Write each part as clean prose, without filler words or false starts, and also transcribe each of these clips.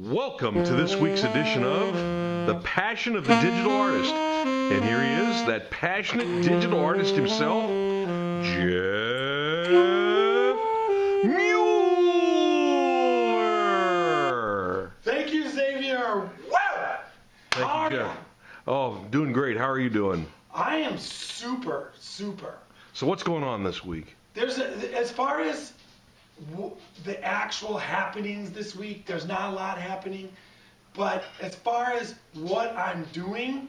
Welcome to this week's edition of The Passion of the Digital Artist. And here he is, that passionate digital artist himself, Jeff Mueller. Thank you, Xavier. Woo! Thank you, Jeff. Oh, doing great. How are you doing? I am super. So what's going on this week? As far as the actual happenings this week, there's not a lot happening. But as far as what I'm doing,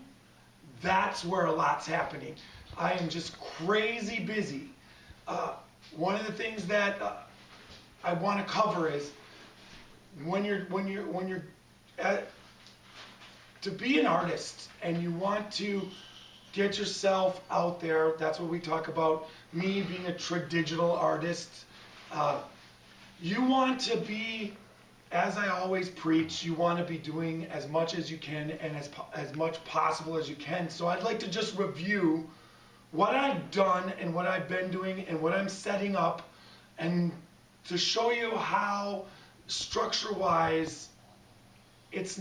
that's where a lot's happening. I am just crazy busy. One of the things that I want to cover is to be an artist and you want to get yourself out there. That's what we talk about. Me being a digital artist. You want to be, as I always preach, you want to be doing as much as you can and as much possible as you can. So I'd like to just review what I've done and what I've been doing and what I'm setting up, and to show you how structure-wise it's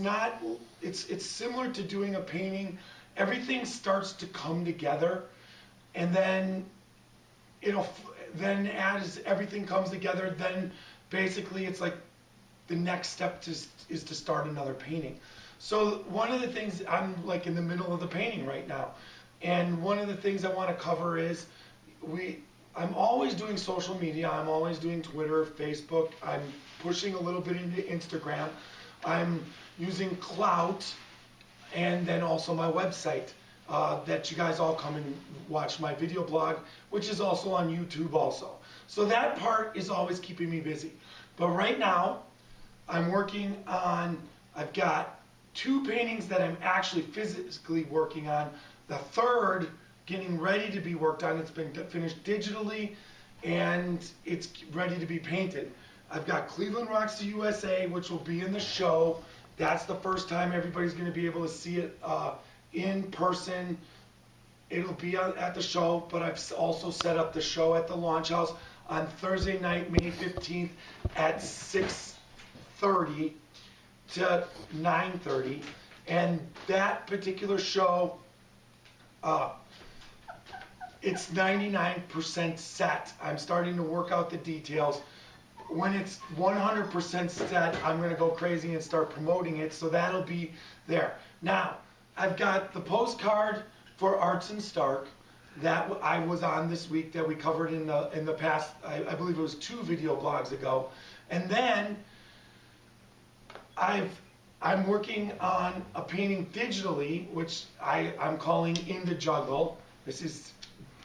similar to doing a painting. Everything starts to come together, and then as everything comes together, then basically it's like the next step is to start another painting. So one of the things, I'm like in the middle of the painting right now, and one of the things I want to cover is I'm always doing social media. I'm always doing Twitter, Facebook. I'm pushing a little bit into Instagram. I'm using Clout, and then also my website that you guys all come and watch my video blog, which is also on YouTube also. So that part is always keeping me busy. But right now, I'm working on, I've got 2 paintings that I'm actually physically working on. The third getting ready to be worked on. It's been finished digitally and it's ready to be painted. I've got Cleveland Rocks the USA, which will be in the show. That's the first time everybody's going to be able to see it in person. It'll be at the show, but I've also set up the show at the Launch House on Thursday night, May 15th at 6:30 to 9:30. And that particular show, it's 99% set. I'm starting to work out the details. When it's 100% set, I'm going to go crazy and start promoting it, so that'll be there. Now, I've got the postcard for Arts and Stark that I was on this week that we covered in the past, I believe it was 2 video blogs ago. And then I'm working on a painting digitally, which I'm calling In the Jungle. This is,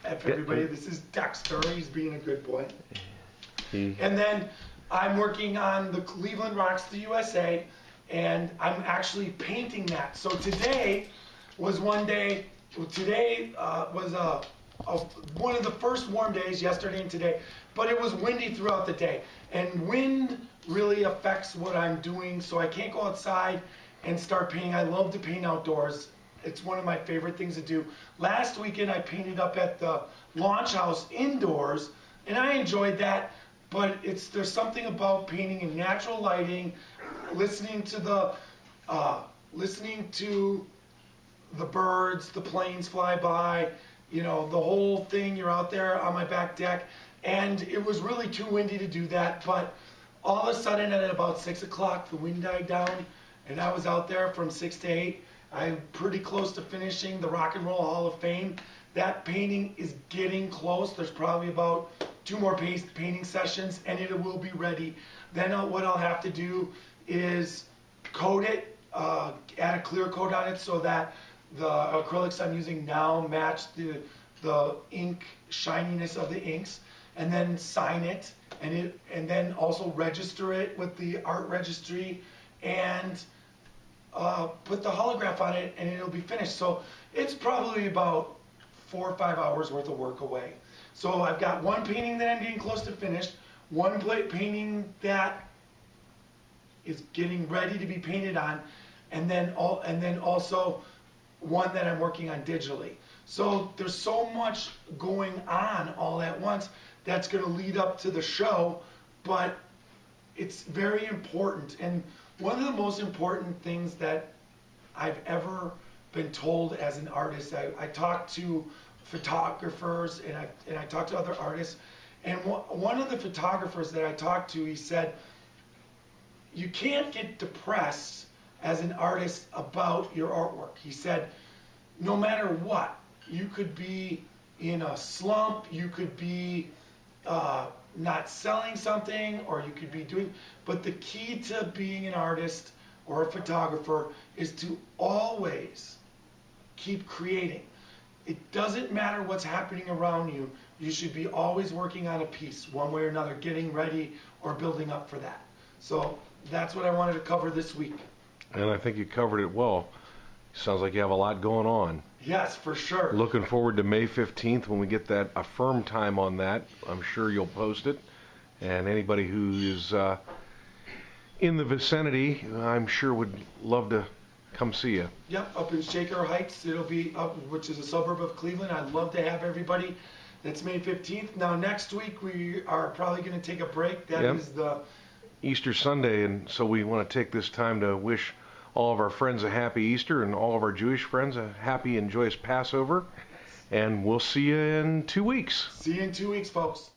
for everybody, this is Dexter. He's being a good boy. And then I'm working on the Cleveland Rocks the USA, and I'm actually painting that. So today was one day. Today was one of the first warm days, yesterday and today, but it was windy throughout the day. And wind really affects what I'm doing, so I can't go outside and start painting. I love to paint outdoors. It's one of my favorite things to do. Last weekend I painted up at the Launch House indoors, and I enjoyed that. But there's something about painting in natural lighting, listening to the birds, the planes fly by, you know, the whole thing. You're out there on my back deck, and it was really too windy to do that. But all of a sudden, at about 6 o'clock, the wind died down, and I was out there from 6 to 8. I'm pretty close to finishing the Rock and Roll Hall of Fame. That painting is getting close. There's probably about 2 more painting sessions, and it will be ready. Then what I'll have to do is coat it, add a clear coat on it so that the acrylics I'm using now match the ink shininess of the inks, and then sign it, and then also register it with the art registry, and put the holograph on it, and it'll be finished. So it's probably about 4 or 5 hours worth of work away. So I've got one painting that I'm getting close to finished, one painting that is getting ready to be painted on, and then also one that I'm working on digitally. So there's so much going on all at once that's going to lead up to the show, but it's very important. And One of the most important things that I've ever been told as an artist, I talk to photographers and I talk to other artists, and one of the photographers that I talked to, he said, you can't get depressed as an artist about your artwork. He said, no matter what, you could be in a slump, you could be not selling something, or you could be doing, but the key to being an artist or a photographer is to always keep creating. It doesn't matter what's happening around you. You should be always working on a piece, one way or another, getting ready or building up for that. So that's what I wanted to cover this week. And I think you covered it well. Sounds like you have a lot going on. Yes, for sure. Looking forward to May 15th when we get that a firm time on that. I'm sure you'll post it. And anybody who is in the vicinity, I'm sure would love to come see you. Yep, up in Shaker Heights. It'll be up, which is a suburb of Cleveland. I'd love to have everybody. That's May 15th. Now next week we are probably going to take a break. That is the Easter Sunday, and so we want to take this time to wish all of our friends a happy Easter and all of our Jewish friends a happy and joyous Passover. And we'll see you in 2 weeks. See you in 2 weeks, folks.